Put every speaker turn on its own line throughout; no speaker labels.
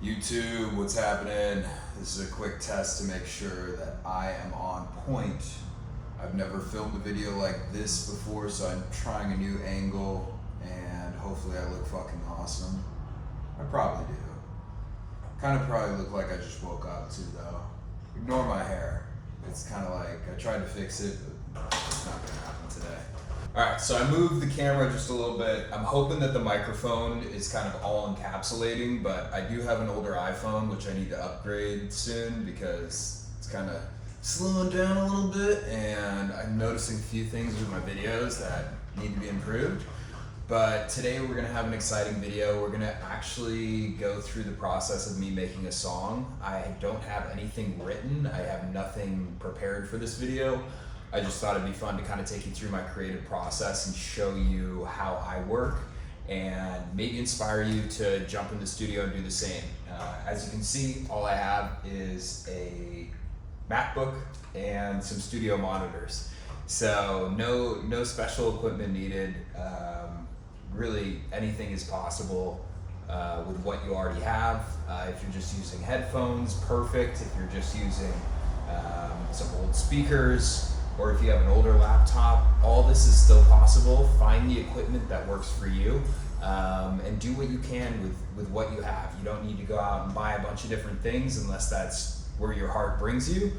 YouTube, what's happening? This is a quick test to make sure that I am on point. I've never filmed a video like this before, so I'm trying a new angle and hopefully I look fucking awesome. I probably do. Kind of probably look like I just woke up too though. Ignore my hair. It's kind of like, I tried to fix it, but it's not gonna happen today. Alright, so I moved the camera just a little bit. I'm hoping that the microphone is kind of all encapsulating, but I do have an older iPhone which I need to upgrade soon because it's kind of slowing down a little bit and I'm noticing a few things with my videos that need to be improved. But today we're gonna have an exciting video. We're gonna actually go through the process of me making a song. I don't have anything written. I have nothing prepared for this video. I just thought it'd be fun to kind of take you through my creative process and show you how I work and maybe inspire you to jump in the studio and do the same. As you can see, all I have is a MacBook and some studio monitors. So no special equipment needed. Really anything is possible with what you already have. If you're just using headphones, perfect. If you're just using some old speakers, or if you have an older laptop, all this is still possible. Find the equipment that works for you and do what you can with what you have. You don't need to go out and buy a bunch of different things unless that's where your heart brings you.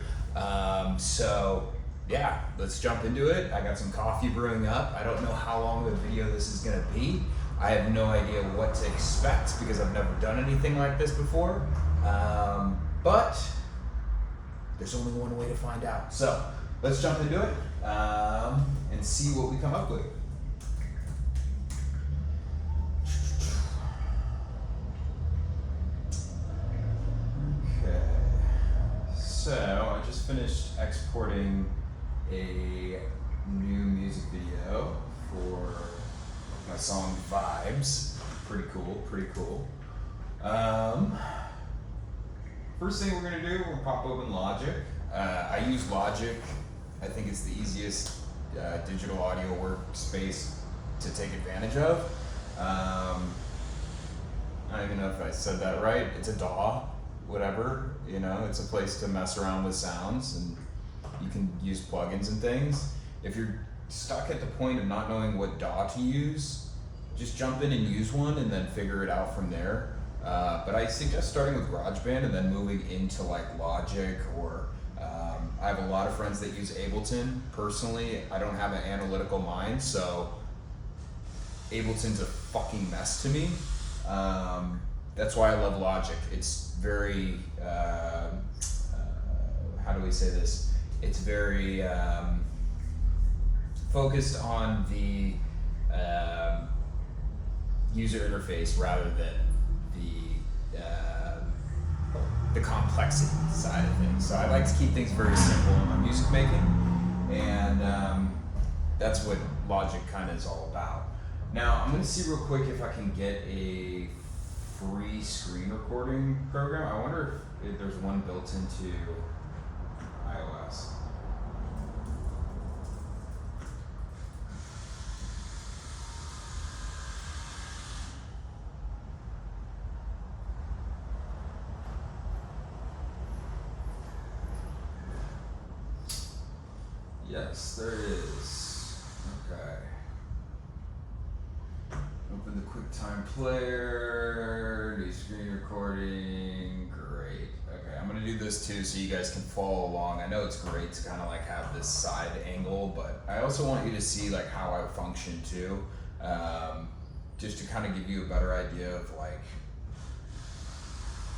So yeah, let's jump into it. I got some coffee brewing up. I don't know how long of a video this is gonna be. I have no idea what to expect because I've never done anything like this before. But there's only one way to find out. So let's jump into it and see what we come up with. Okay, so I just finished exporting a new music video for my song Vibes. Pretty cool, pretty cool. First thing we're gonna do, we'll pop open Logic. I use Logic. I think it's the easiest digital audio workspace to take advantage of. I don't even know if I said that right. It's a DAW, whatever, you know, it's a place to mess around with sounds and you can use plugins and things. If you're stuck at the point of not knowing what DAW to use, just jump in and use one and then figure it out from there. But I suggest starting with GarageBand and then moving into like Logic or I have a lot of friends that use Ableton. Personally, I don't have an analytical mind, so Ableton's a fucking mess to me. That's why I love Logic. It's very, how do we say this? It's very focused on the user interface rather than the complexity side of things. So I like to keep things very simple in my music making, and that's what Logic kind of is all about. Now I'm going to see real quick if I can get a free screen recording program. I wonder if there's one built into iOS. Yes, there is. Okay. Open the QuickTime player, do screen recording, great. Okay, I'm gonna do this too so you guys can follow along. I know it's great to kind of like have this side angle, but I also want you to see like how I function too, just to kind of give you a better idea of like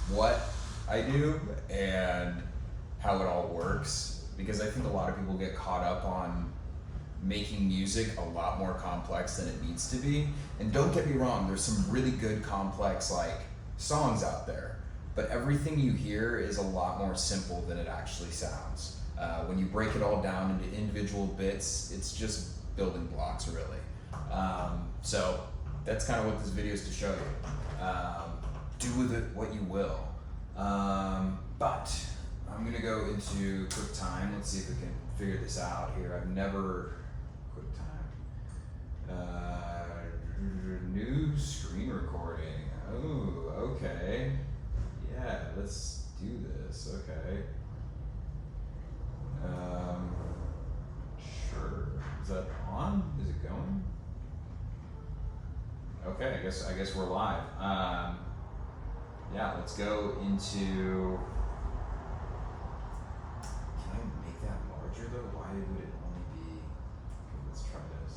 what I do and how it all works. Because I think a lot of people get caught up on making music a lot more complex than it needs to be. And don't get me wrong, there's some really good complex like songs out there, but everything you hear is a lot more simple than it actually sounds. When you break it all down into individual bits, it's just building blocks really. So that's kind of what this video is to show you. Do with it what you will. But I'm gonna go into QuickTime. Let's see if we can figure this out here. I've never, QuickTime. New screen recording. Oh, okay. let's do this. Okay. Sure. Is that on? Is it going? Okay, I guess we're live. Yeah, let's go into. Can I make that larger though? Why would it only be? Okay, let's try this.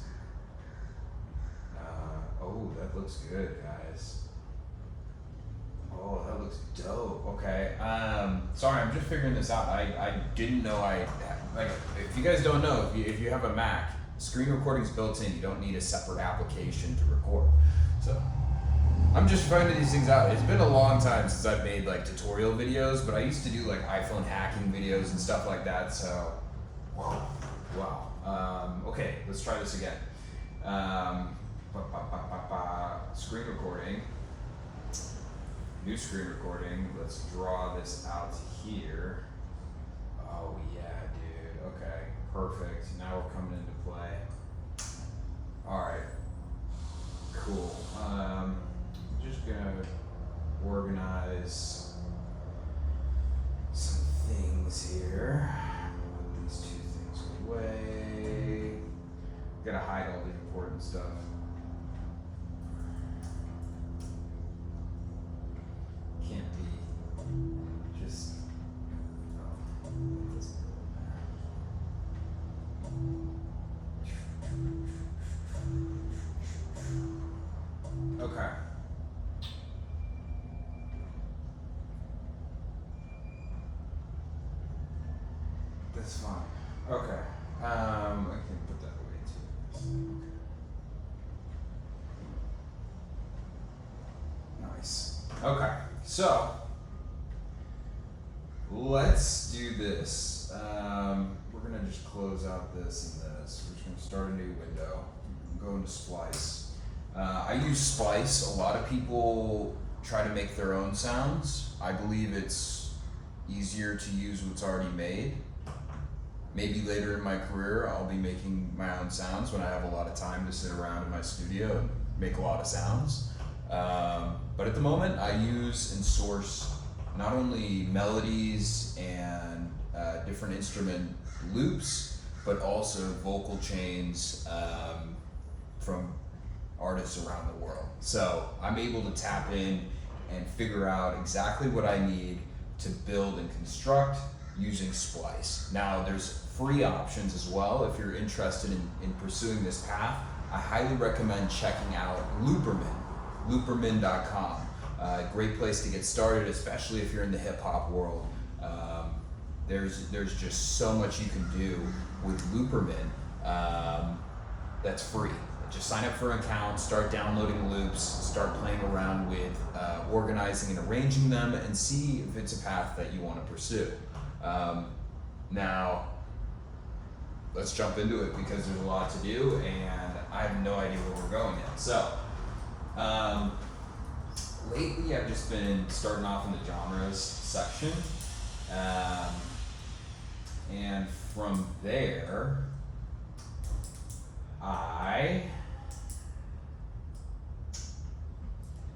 Oh, that looks good, guys. Oh, that looks dope. Okay. Sorry, I'm just figuring this out. I didn't know like, if you guys don't know, if you have a Mac, screen recording's built in. You don't need a separate application to record. So, I'm just finding these things out. It's been a long time since I've made like tutorial videos, but I used to do like iPhone hacking videos and stuff like that. So, wow. Okay, let's try this again. Screen recording. New screen recording. Let's draw this out here. Oh yeah, dude. Okay, perfect. Now we're coming into play. All right, cool. I'm just gonna organize some things here. Put these two things away. Gotta hide all the important stuff. Can't be just. Oh, this there. Okay. That's fine. Okay. I can put that away too. Nice. Okay. So let's do this. We're gonna just close out this and this. We're just gonna start a new window. Go into Splice. I use Splice. A lot of people try to make their own sounds. I believe it's easier to use what's already made. Maybe later in my career, I'll be making my own sounds when I have a lot of time to sit around in my studio and make a lot of sounds. But at the moment, I use and source not only melodies and different instrument loops, but also vocal chains from artists around the world. So I'm able to tap in and figure out exactly what I need to build and construct using Splice. Now there's free options as well. If you're interested in pursuing this path, I highly recommend checking out Looperman, looperman.com. Great place to get started, especially if you're in the hip hop world. There's just so much you can do with Looperman that's free. Just sign up for an account, start downloading loops, start playing around with organizing and arranging them, and see if it's a path that you want to pursue. Now, let's jump into it because there's a lot to do and I have no idea where we're going yet. So, lately I've just been starting off in the genres section, and from there, I'm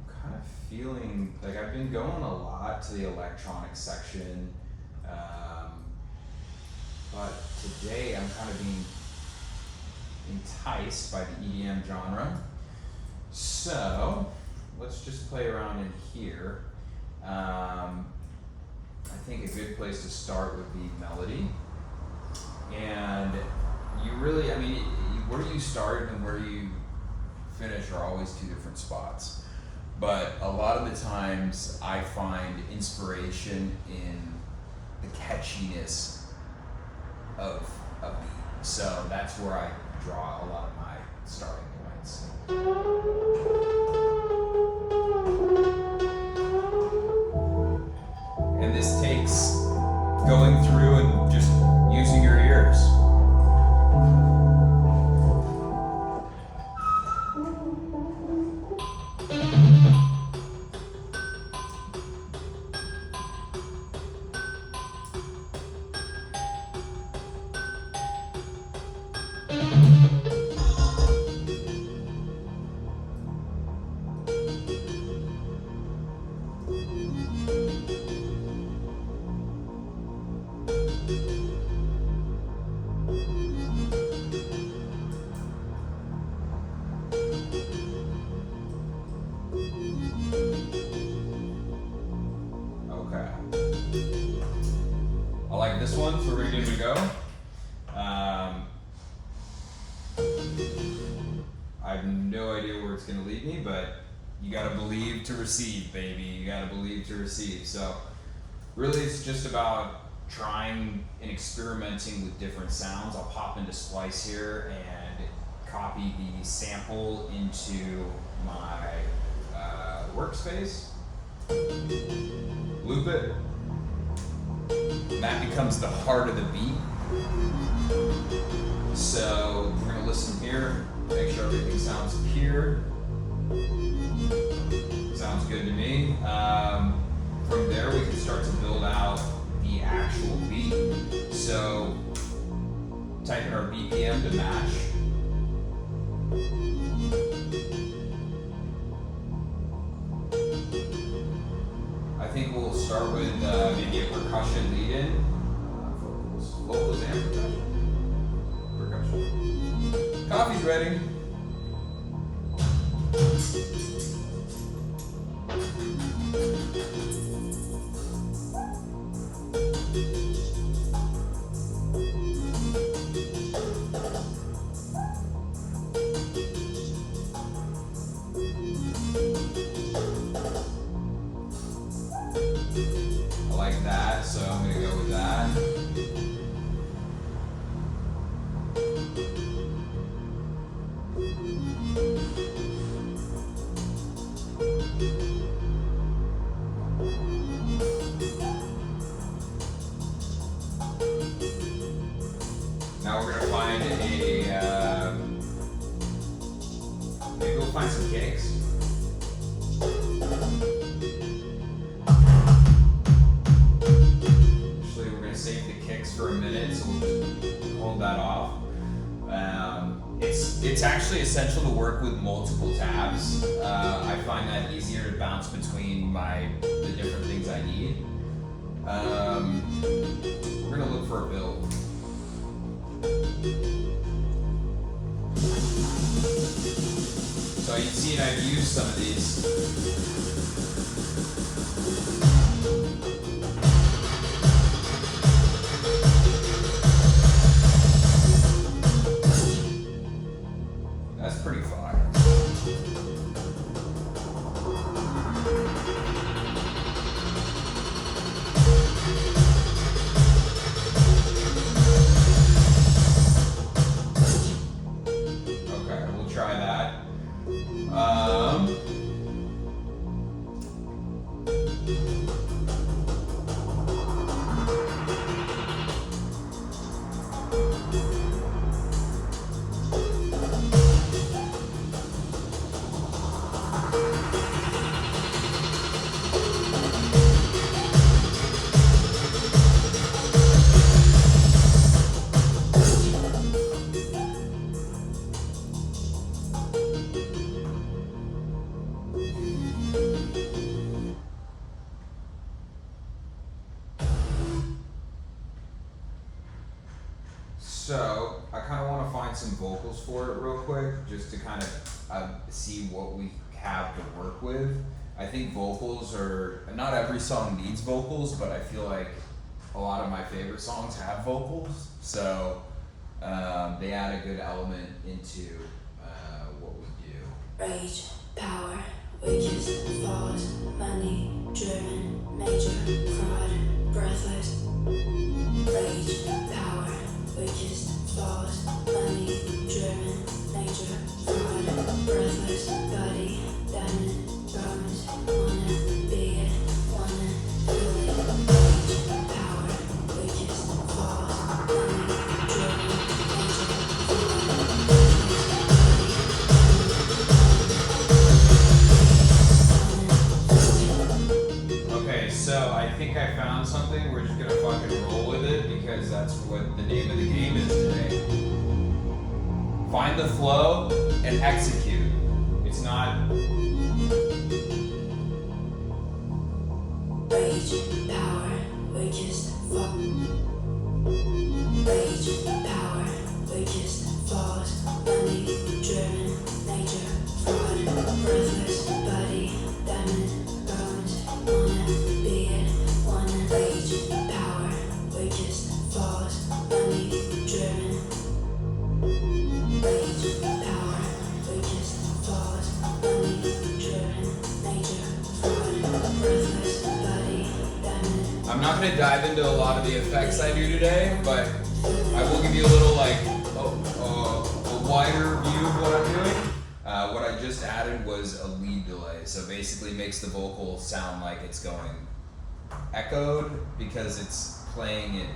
kind of feeling like I've been going a lot to the electronic section, but today I'm kind of being enticed by the EDM genre. So let's just play around in here. I think a good place to start would be melody. And you really, I mean, where you start and where you finish are always two different spots. But a lot of the times I find inspiration in the catchiness of a beat. So that's where I draw a lot of my starting points. And this takes going through and just using your ears.
like this one, so we're gonna give it a go. I have no idea where it's gonna lead me, but you gotta believe to receive, baby. You gotta believe to receive. So really it's just about trying and experimenting with different sounds. I'll pop into Splice here and copy the sample into my workspace, loop it, and that becomes the heart of the beat. So we're gonna listen here, make sure everything sounds pure. Sounds good to me. From there we can start to build out the actual beat. So type in our BPM to match. I think we'll start with maybe a percussion lead-in. Vocals and percussion. Coffee's ready. I like that, so I'm gonna go with that. Now we're gonna find a, maybe we'll find some kicks. Actually, we're gonna save the kicks for a minute, so we'll just hold that off. It's actually essential to work with multiple tabs. I find that easier to bounce between the different things I need. We're gonna look for a build. So you've seen I've used some of these. That's pretty fire. Okay, we'll try that. So I kind of want to find some vocals for it real quick, just to kind of see what we have to work with. I think vocals are, not every song needs vocals, but I feel like a lot of my favorite songs have vocals. So they add a good element into what we do.
Rage, power, weakest, thought, money, driven, major, fraud, breathless. Rage, power, weakest, thought, money, driven, major, fraud, breathless, body, diamond, bones, wanna be it, wanna feel it. Rage, power, weakest, thought, money, driven, major, fraud,
Okay, so I think I found something. We're just gonna fucking roll with it because that's what the name of the game is today. Find the flow and execute. It's not.
Rage, power, weakest, fuck. Rage, power, weakest, falls, money, driven, nature, fraud, breathless, body, diamond, bones, wanna be it, wanna. Rage, power, weakest,
I'm not going to dive into a lot of the effects I do today, but I will give you a little like a wider view of what I'm doing. What I just added was a lead delay, so basically makes the vocal sound like it's going echoed because it's playing it.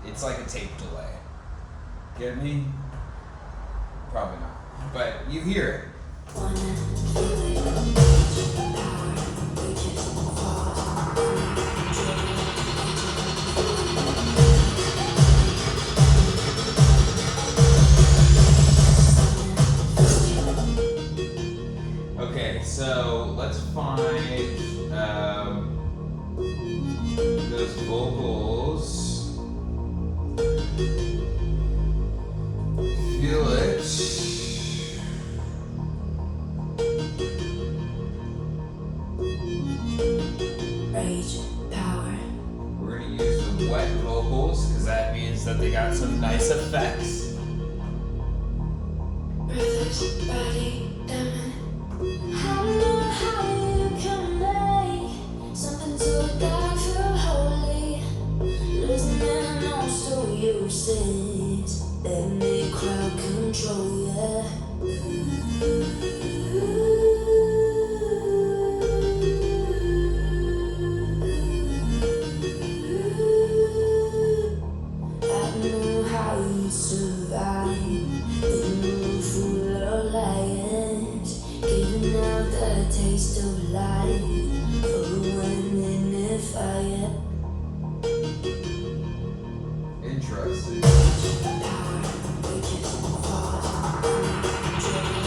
It's like a tape delay. Get me? Probably not, but you hear it. Okay, so let's find those vocals. Feel it.
Rage, power.
We're gonna use the wet vocals because that means that they got some nice effects.
Breathless body, diamond. I don't know how you can make something so dark feel holy. Losing it on so useless. Let me crowd control, yeah. I know how you survive in a room full of lions, giving out the taste of life, overwhelming the fire.
Interesting.
Power, riches, force, driven,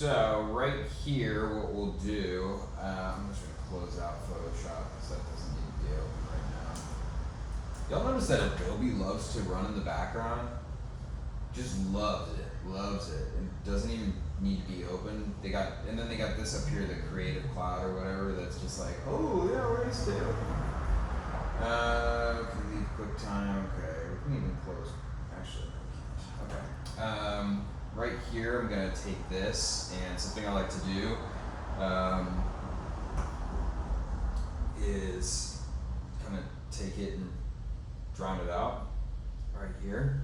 So right here, what we'll do, I'm just gonna close out Photoshop because that doesn't need to be open right now. Y'all notice that Adobe loves to run in the background? Just loves it, and doesn't even need to be open. And then they got this up here, the Creative Cloud or whatever, that's just like, oh yeah, we're gonna stay open. Okay, leave QuickTime, okay, we can even close, actually, no, we can't. Okay. Right here, I'm gonna take this, and something I like to do is kind of take it and drown it out right here.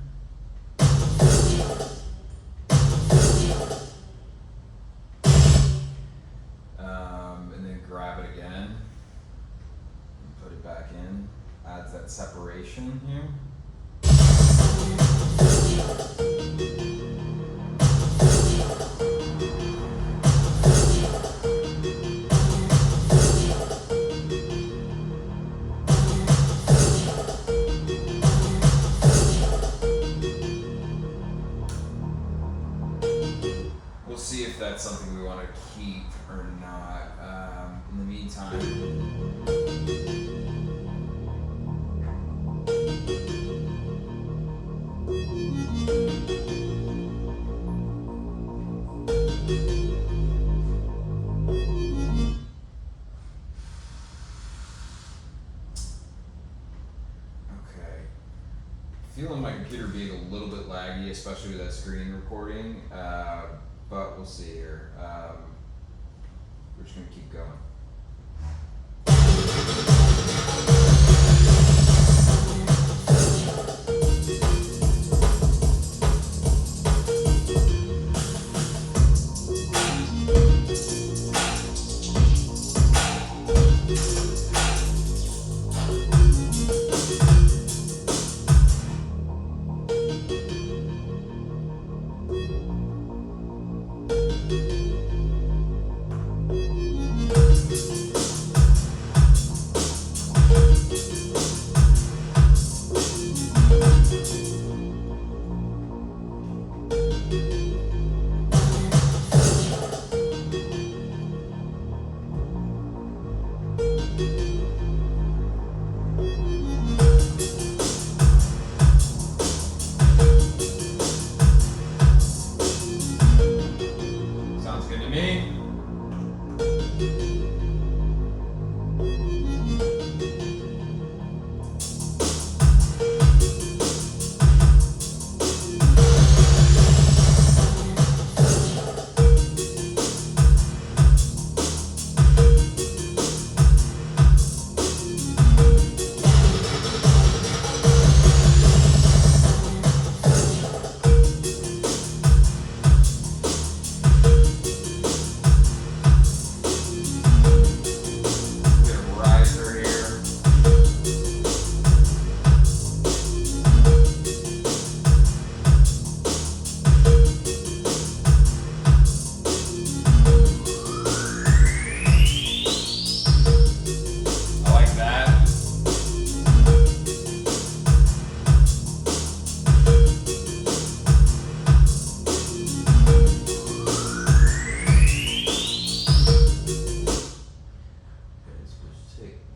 And then grab it again and put it back in. Adds that separation here. We'll see if that's something we want to keep or not. In the meantime, okay. Feeling my computer being a little bit laggy, especially with that screen recording, but we'll see here. We're just gonna keep going.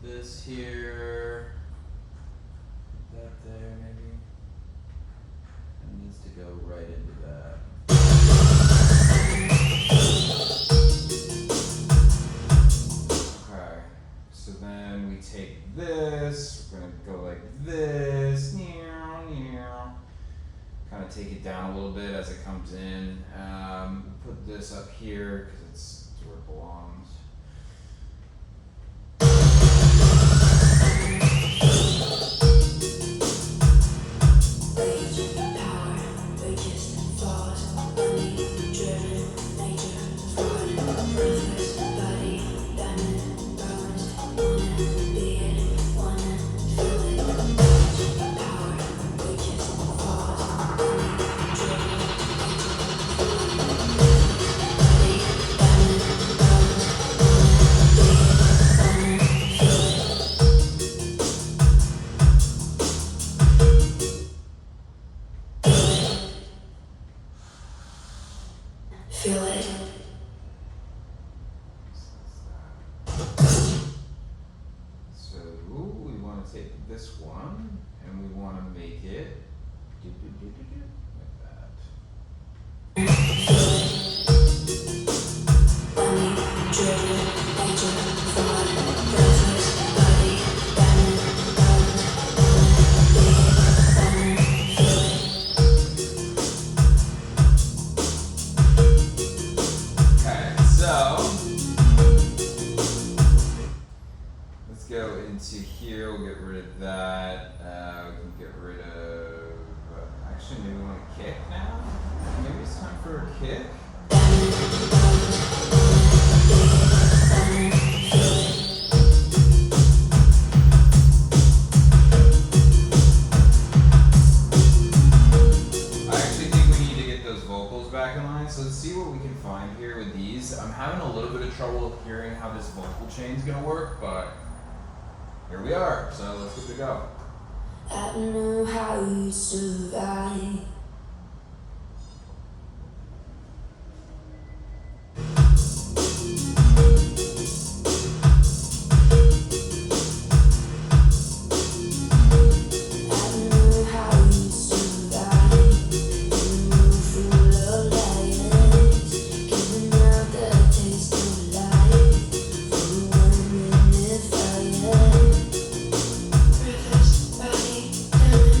this here. That there maybe. It needs to go right into that. Okay. So then we take this, we're gonna go like this, kind of take it down a little bit as it comes in. Put this up here because it's where it belongs.
Feel it.
So we want to take this one and we want to make it like that. Okay, so let's go into here. We'll get rid of that. We can get rid of. Actually, maybe we want a kick now. Maybe it's time for a kick. I actually think we need to get those vocals back in line. So let's see what we can find here with these. I'm having a little bit of trouble hearing how this vocal chain is gonna work, but here we are. So let's give it a go.
I don't know how you survive. Rivers, body, diamond,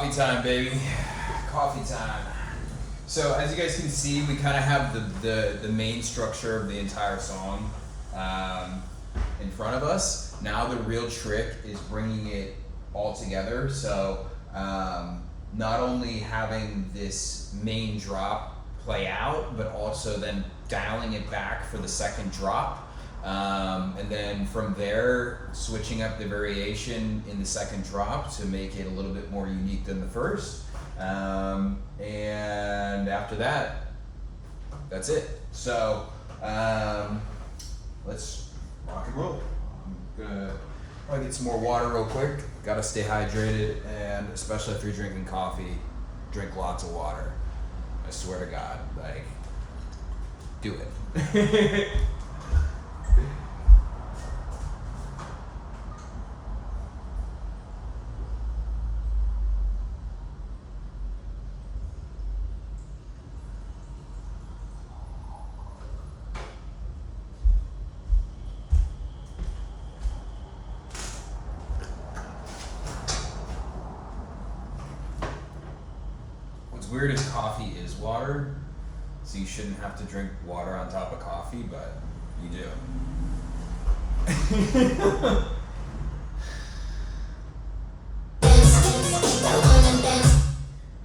Coffee time, baby. Coffee time. So as you guys can see, we kind of have the main structure of the entire song in front of us. Now the real trick is bringing it all together. So not only having this main drop play out, but also then dialing it back for the second drop. And then from there, switching up the variation in the second drop to make it a little bit more unique than the first. And after that, that's it. So let's rock and roll. I'm gonna probably get some more water real quick. Gotta stay hydrated, and especially if you're drinking coffee, drink lots of water. I swear to God, like, do it. What's weird is coffee is water, so you shouldn't have to drink water on top of coffee, but you do.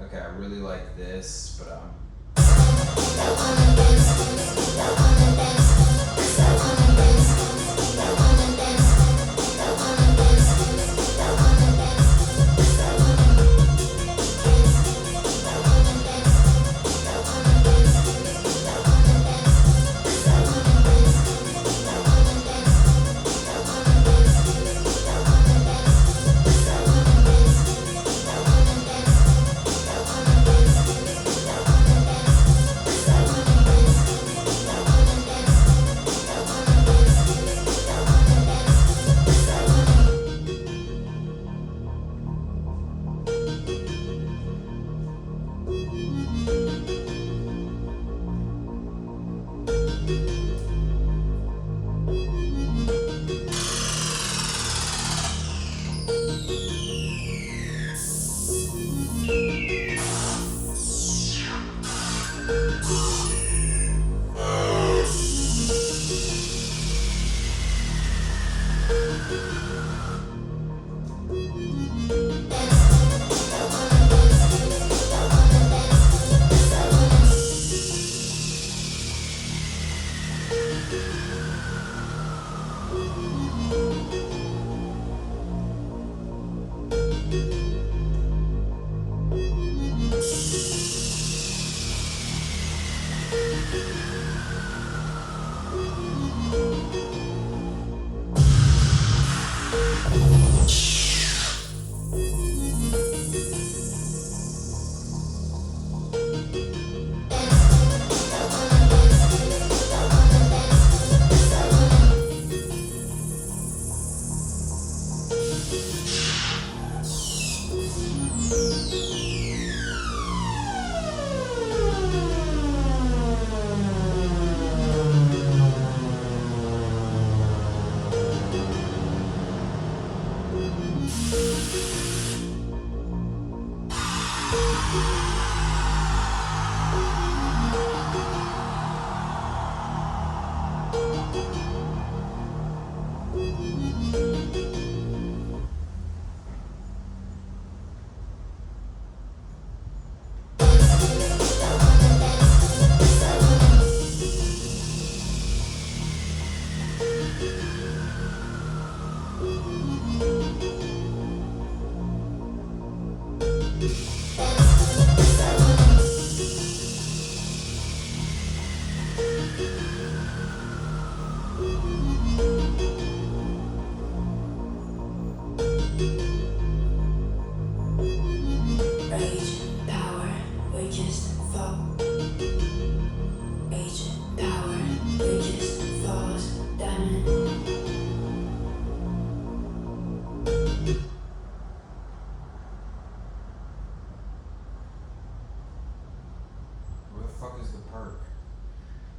Okay, I really like this, but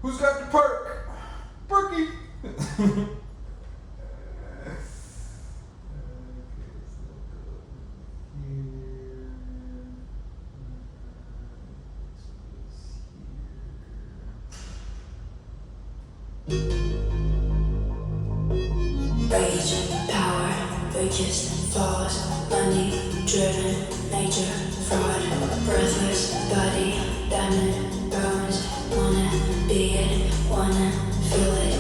who's got the perk? Perky!
Rage, power, weakest, falls, money, driven, nature, fraud, breathless, body, diamond, bones, wanna be it, wanna feel it.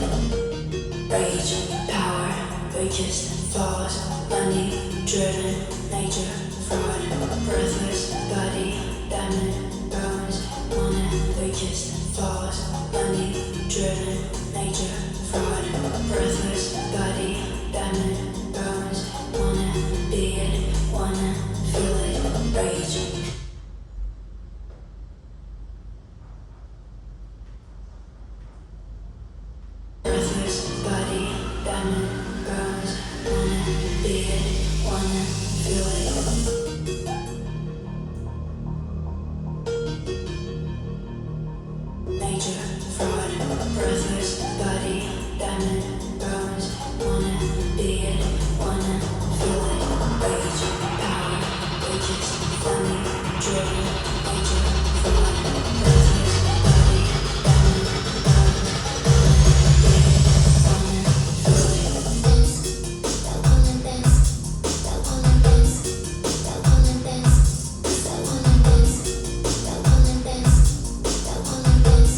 Rage, power, weakest, falls, money, driven, nature, fraud, breathless, body, diamond, bones, wanna weakest, falls, money, driven, nature, fraud, breathless, body, diamond, bones, wanna be it, wanna feel it, rage. Breathless, body, diamond, bones, wanna be it, wanna feel it. Nature, fraud, breathless, body, diamond, bones, wanna be it, wanna feel it, rage, power, weakest, funny, driven, nature, fraud, breathless, body, diamond, bones, wanna be it, wanna feel it. Dance, that wanna dance, that wanna dance, that wanna dance, that wanna dance, that wanna dance, that wanna dance.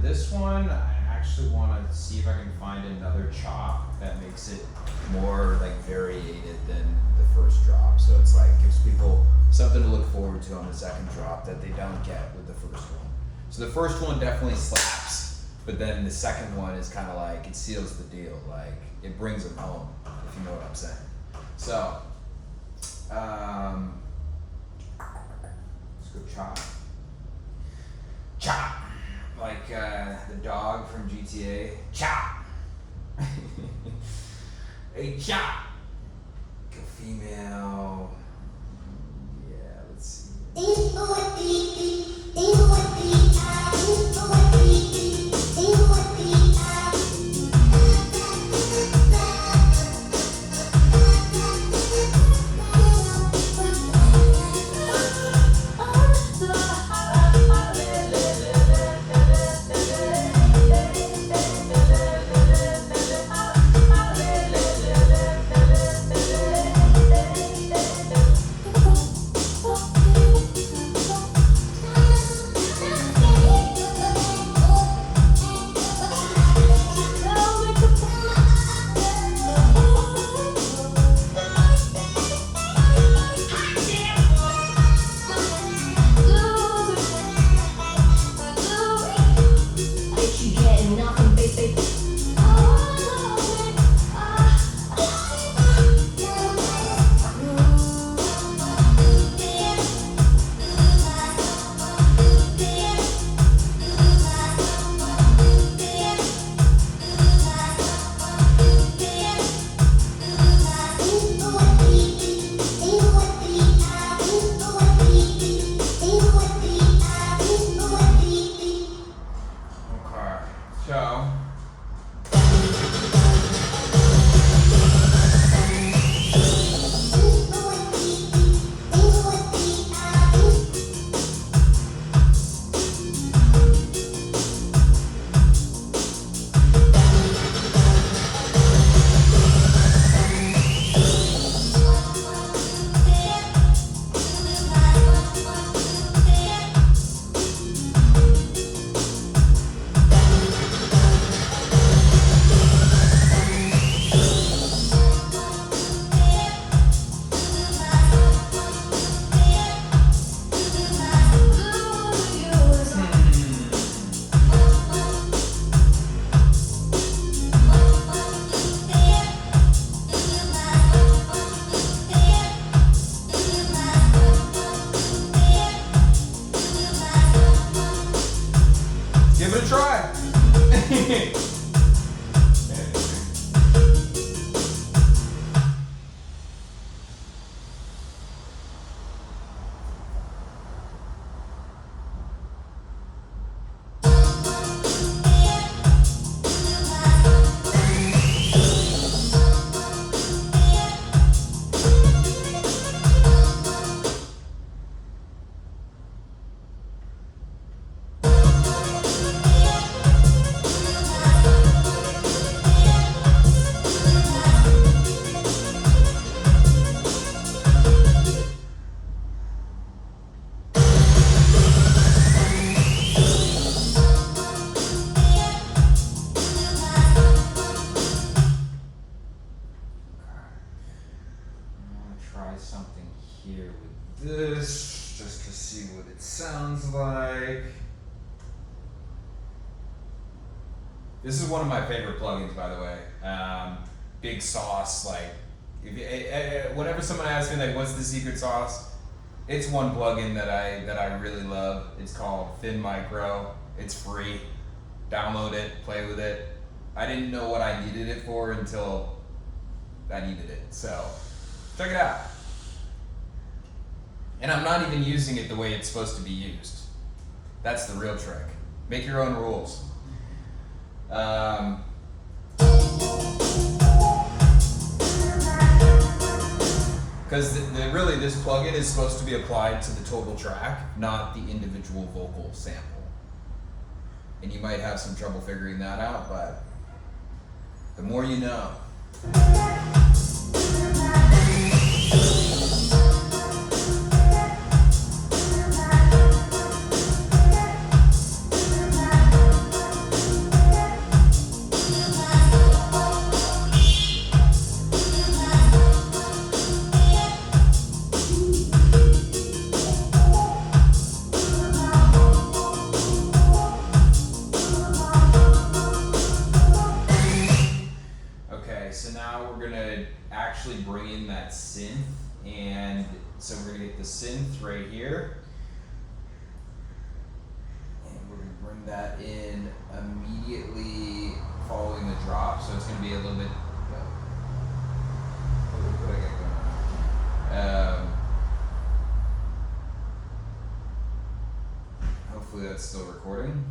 This one, I actually want to see if I can find another chop that makes it more like variated than the first drop. So it's like gives people something to look forward to on the second drop that they don't get with the first one. So the first one definitely slaps, but then the second one is kind of like it seals the deal. Like it brings them home, if you know what I'm saying. So, let's go chop. Chop. Like the dog from GTA. Chop! Hey, chop! Go female. Yeah, let's see. to see what it sounds like. This is one of my favorite plugins, by the way. Big sauce, like, whenever someone asks me like, what's the secret sauce? It's one plugin that I really love. It's called Thin Micro. It's free. Download it, play with it. I didn't know what I needed it for until I needed it. So check it out. And I'm not even using it the way it's supposed to be used. That's the real trick. Make your own rules. Because really this plugin is supposed to be applied to the total track, not the individual vocal sample. And you might have some trouble figuring that out, but the more you know. Bring in that synth, and so we're gonna get the synth right here, and we're gonna bring that in immediately following the drop. So it's gonna be a little bit. What do I got going on? Hopefully that's still recording.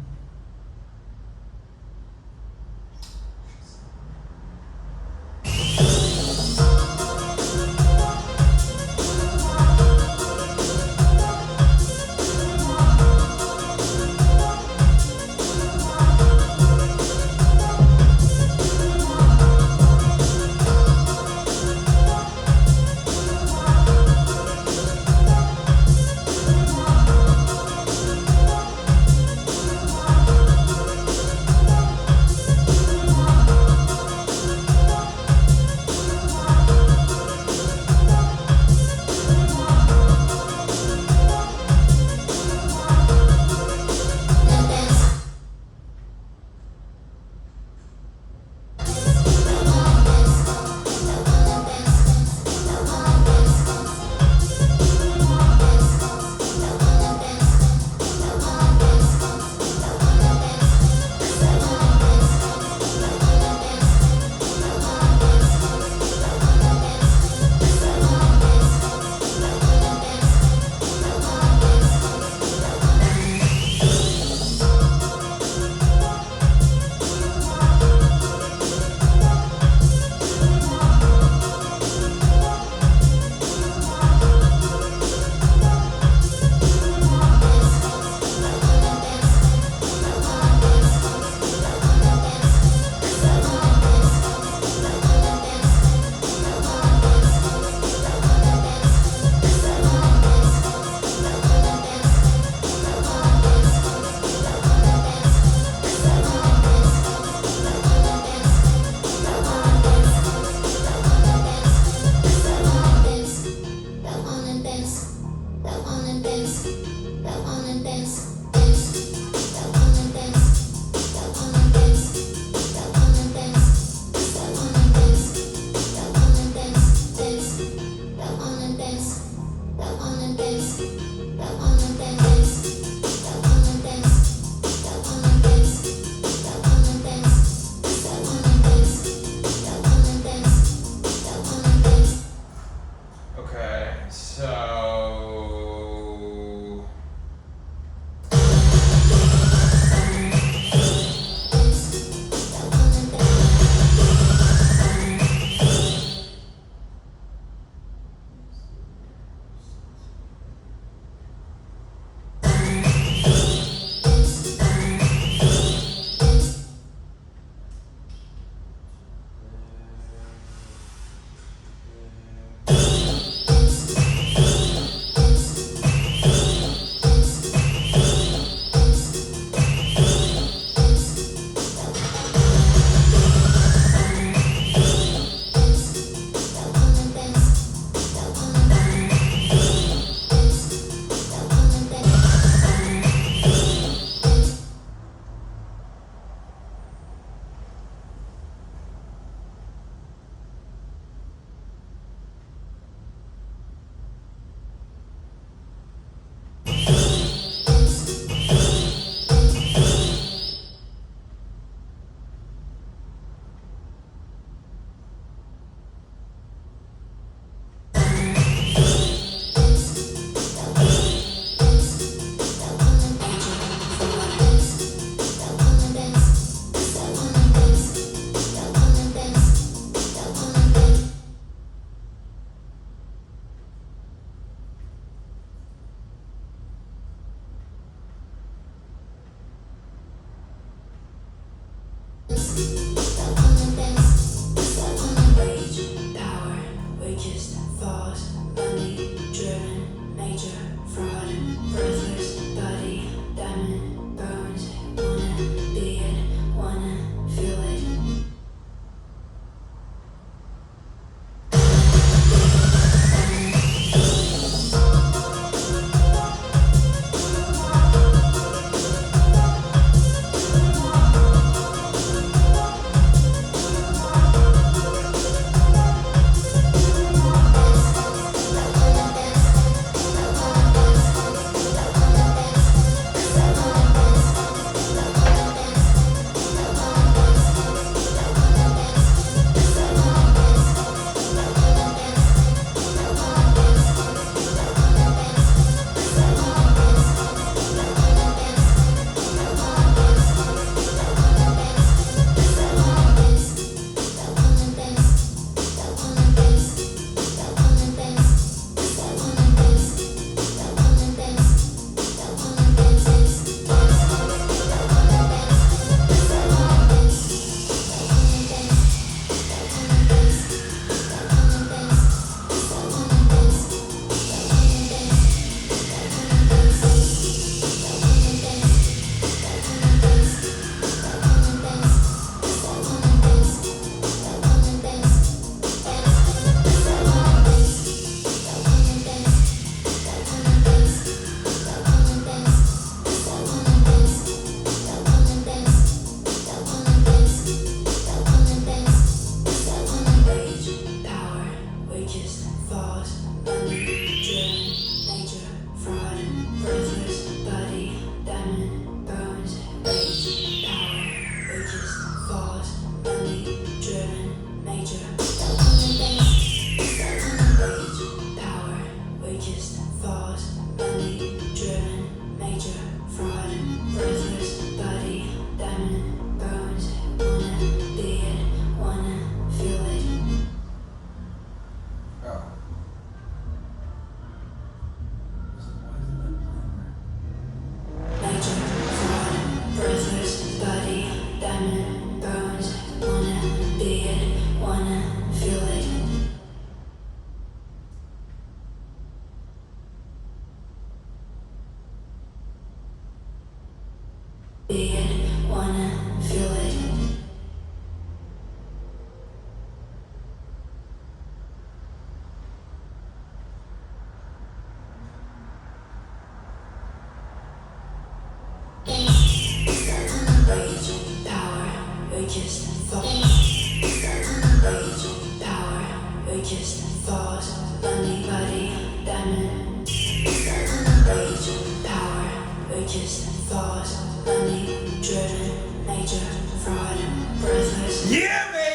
Yeah, baby!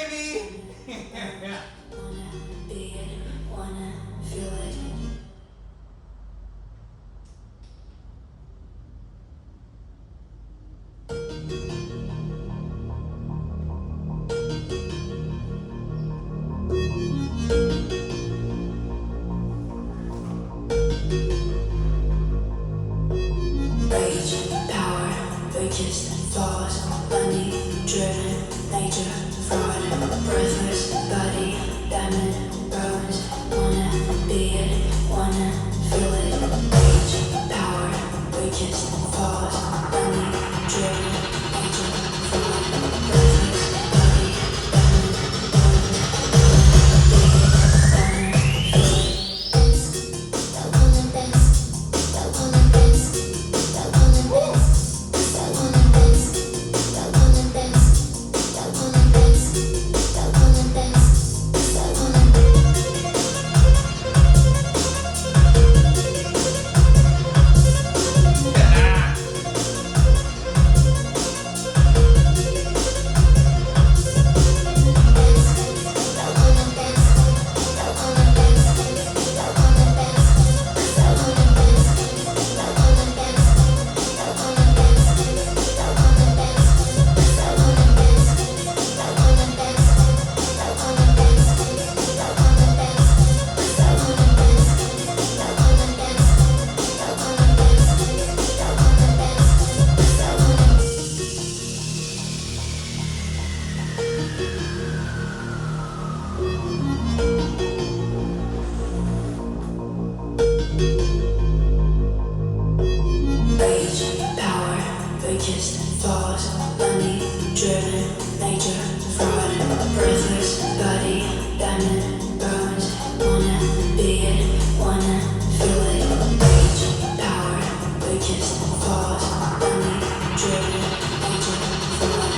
Rage, power, weakest, falls, money, driven, nature, fraud, breathless, body, diamond, bones, wanna be it, wanna feel it. Rage, power, weakest, falls, money, driven, nature, fraud,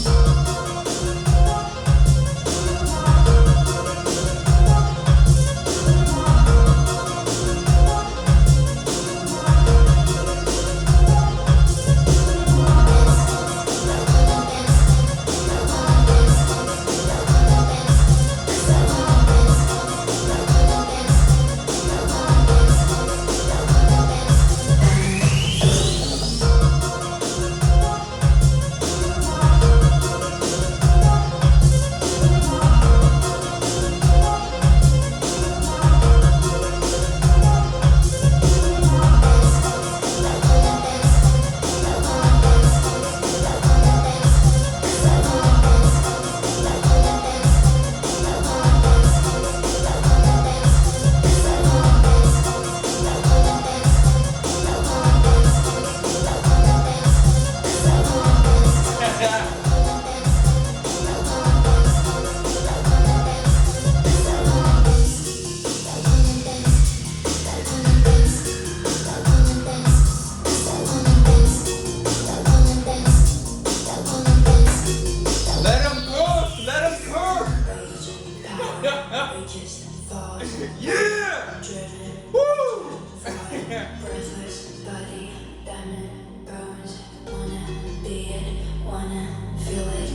breathless, body, diamond, bones,
Let him cook! Let him cook!
rage, power, weakest, falls,
Yeah!
driven,
Woo!
breathless, body, diamond, bones, wanna be it, wanna feel it.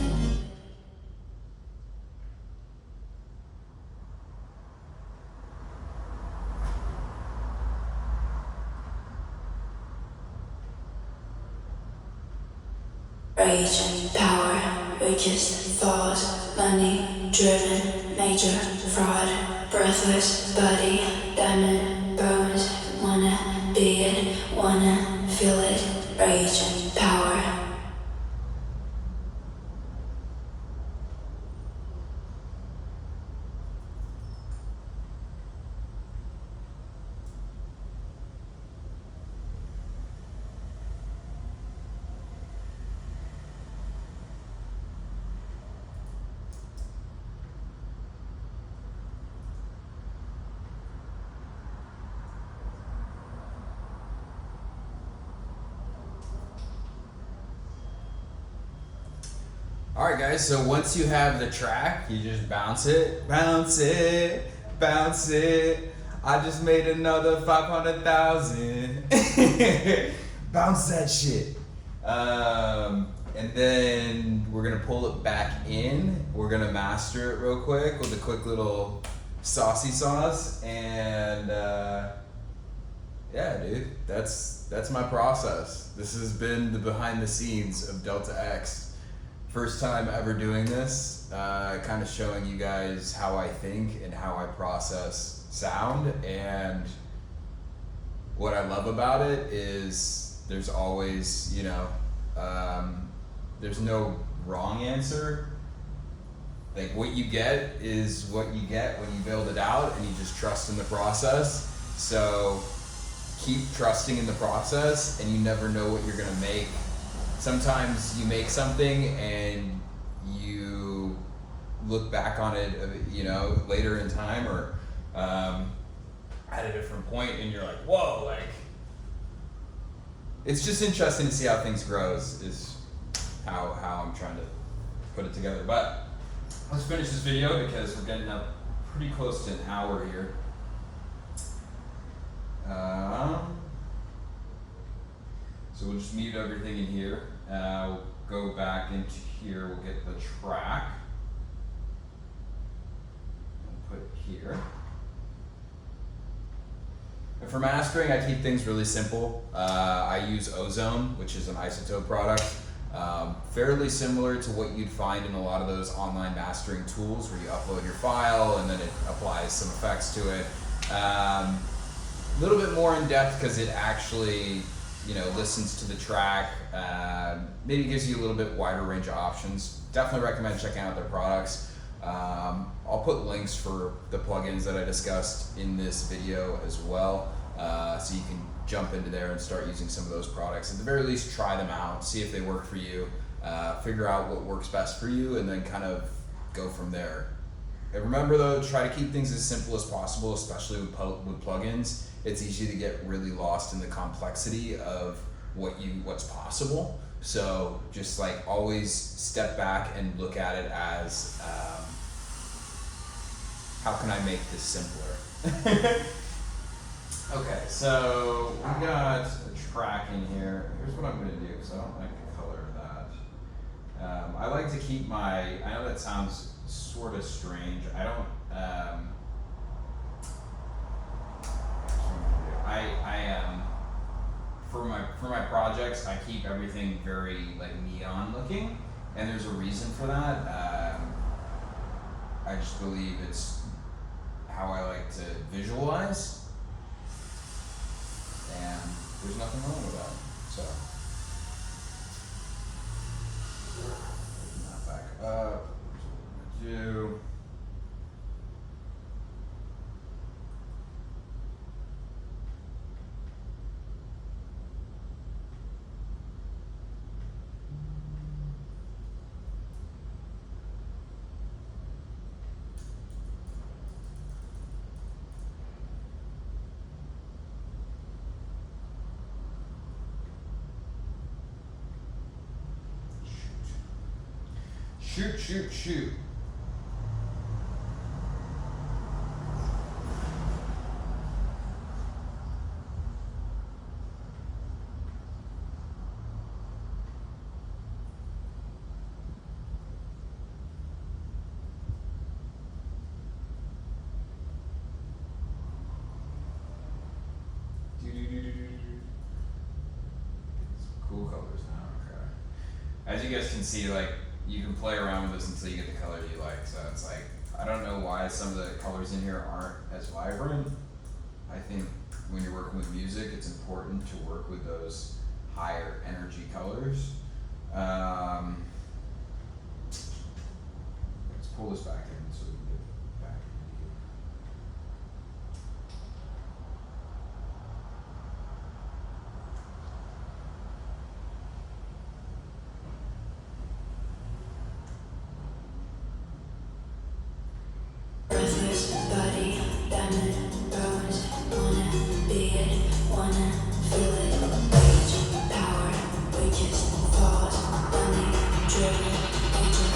Rage, power, weakest, falls, money, driven, major, fraud, breathless, body, diamond, bones, wanna be it, wanna feel it. Rage, power.
Alright guys, so once you have the track, you just bounce it, bounce it, bounce it. I just made another 500,000. Bounce that shit. And then we're gonna pull it back in. We're gonna master it real quick with a quick little saucy sauce. And yeah, dude, that's my process. This has been the behind the scenes of DeltaX. First time ever doing this, kind of showing you guys how I think and how I process sound. And what I love about it is there's always, there's no wrong answer. Like what you get is what you get when you build it out and you just trust in the process. So keep trusting in the process and you never know what you're gonna make. Sometimes you make something and you look back on it, later in time or at a different point and you're like, whoa, like, it's just interesting to see how things grows is how I'm trying to put it together. But let's finish this video because we're getting up pretty close to an hour here. So we'll just mute everything in here. We'll go back into here, we'll get the track. And put it here. And for mastering, I keep things really simple. I use Ozone, which is an isotope product. Fairly similar to what you'd find in a lot of those online mastering tools where you upload your file and then it applies some effects to it. A little bit more in depth because it actually listens to the track, maybe gives you a little bit wider range of options. Definitely recommend checking out their products. I'll put links for the plugins that I discussed in this video as well, so you can jump into there and start using some of those products. At the very least, try them out, see if they work for you, figure out what works best for you, and then kind of go from there. And remember though, try to keep things as simple as possible, especially with plugins. It's easy to get really lost in the complexity of what's possible. So just like always step back and look at it as, how can I make this simpler? Okay, so we got a track in here. Here's what I'm gonna do, because I don't like the color of that. I like to keep I know that sounds sort of strange. I don't, for my projects, I keep everything very like neon looking, and there's a reason for that. I just believe it's how I like to visualize, and there's nothing wrong with that. So, open that back up. Do. Shoot. Cool colors now, okay. As you guys can see, like, you can play around with this until you get the color you like. So it's like, I don't know why some of the colors in here aren't as vibrant. I think when you're working with music, it's important to work with those higher energy colors. Let's pull this back in so we can get back into it.
Breathless body, diamond bones. Wanna be it, wanna feel it. Rage, power, weakest, falls, money, driven, nature,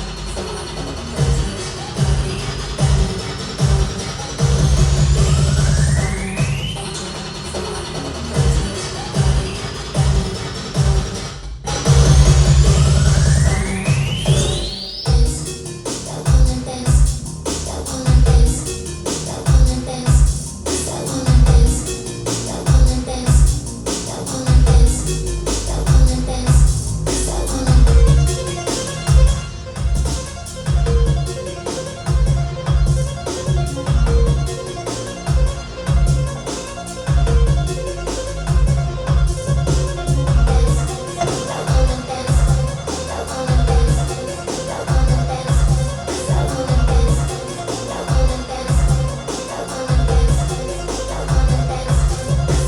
fraud. Breathless body, diamond bones. Wanna be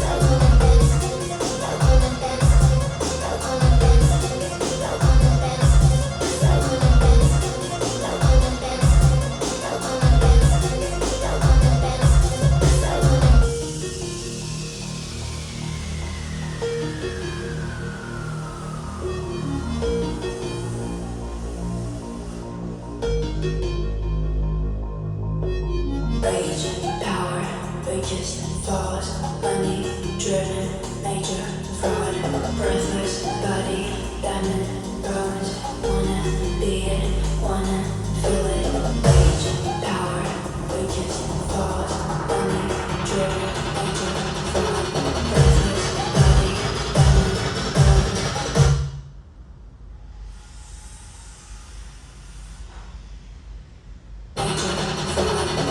it, wanna nature, fraud. Breathless body, diamond bones. Rage, power, weakest, falls, money, driven, nature, fraud. Breathless body, diamond bones. Wanna be it, wanna feel it. Rage, power, weakest, falls, money, driven, nature, fraud. Breathless body, diamond bones. Nature, fraud.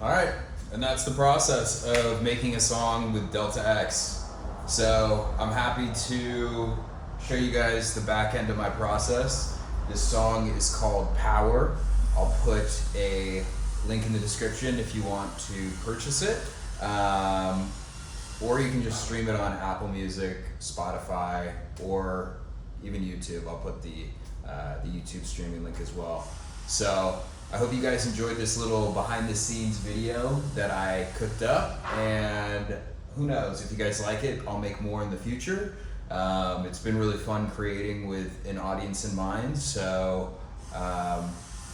Alright, and that's the process of making a song with DeltaX. So I'm happy to show you guys the back end of my process. This song is called Power. I'll put a link in the description if you want to purchase it. Or you can just stream it on Apple Music, Spotify, or even YouTube. I'll put the YouTube streaming link as well. So I hope you guys enjoyed this little behind the scenes video that I cooked up, and who knows, if you guys like it, I'll make more in the future. It's been really fun creating with an audience in mind, so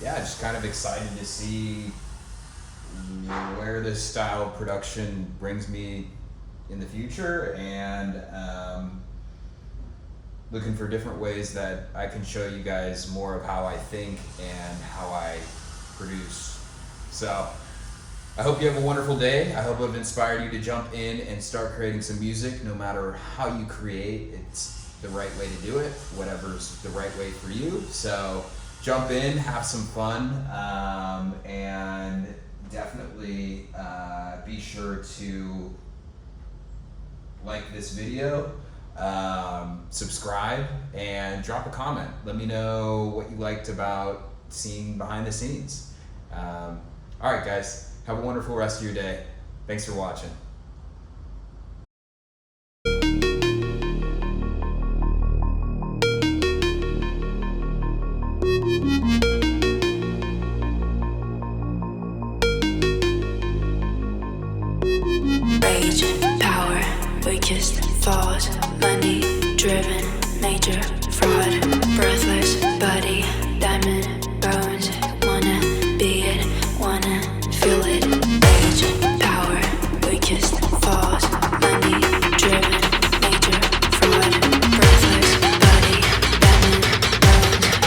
yeah, just kind of excited to see where this style of production brings me in the future, and looking for different ways that I can show you guys more of how I think and how I produce. So I hope you have a wonderful day. I hope I've inspired you to jump in and start creating some music. No matter how you create, it's the right way to do it, whatever's the right way for you. So jump in, have some fun, and definitely be sure to like this video, subscribe, and drop a comment. Let me know what you liked about seeing behind the scenes. Alright guys, have a wonderful rest of your day. Thanks for watching.
Rage, power, weakest, falls, money, driven, major, fraud, breathless, body, diamond, bones, wanna be it, wanna feel it. Rage, power, weakest, falls, money, driven, major, fraud, breathless, body, diamond, bones, wanna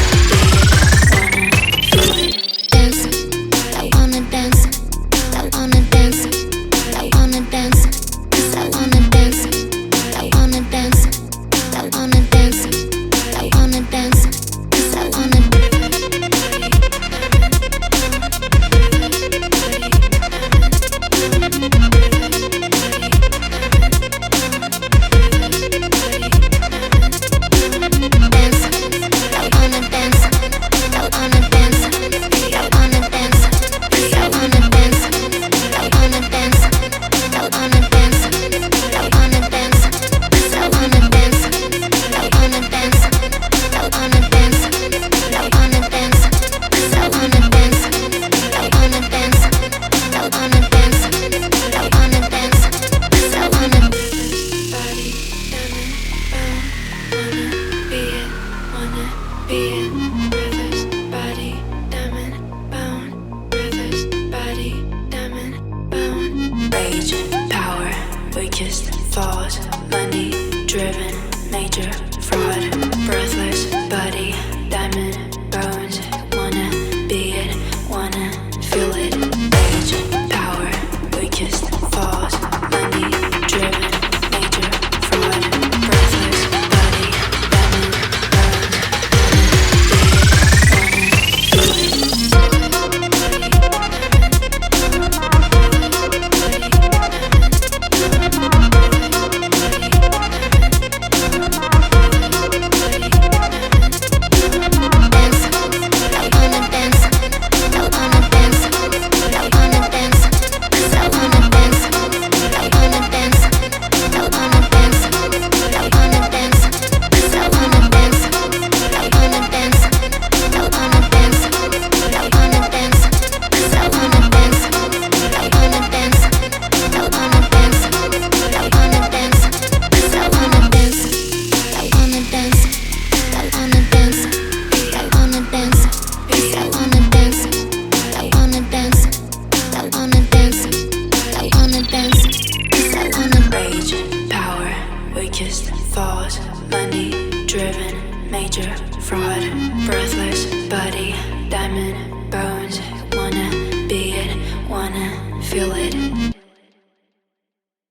be it, wanna feel it. Dance, I wanna dance, I wanna dance, I wanna dance, I wanna dance, I wanna dance, I wanna dance, I wanna dance, I wanna falls, money, driven, major, fraud, breathless, body, diamond, bones, wanna be it, wanna feel it. Rage, power, weakest, falls, money, driven, major, fraud, breathless, body, diamond, bones, falls, money, driven, major, fraud, breathless, body, diamond, bones, wanna be it, wanna feel it.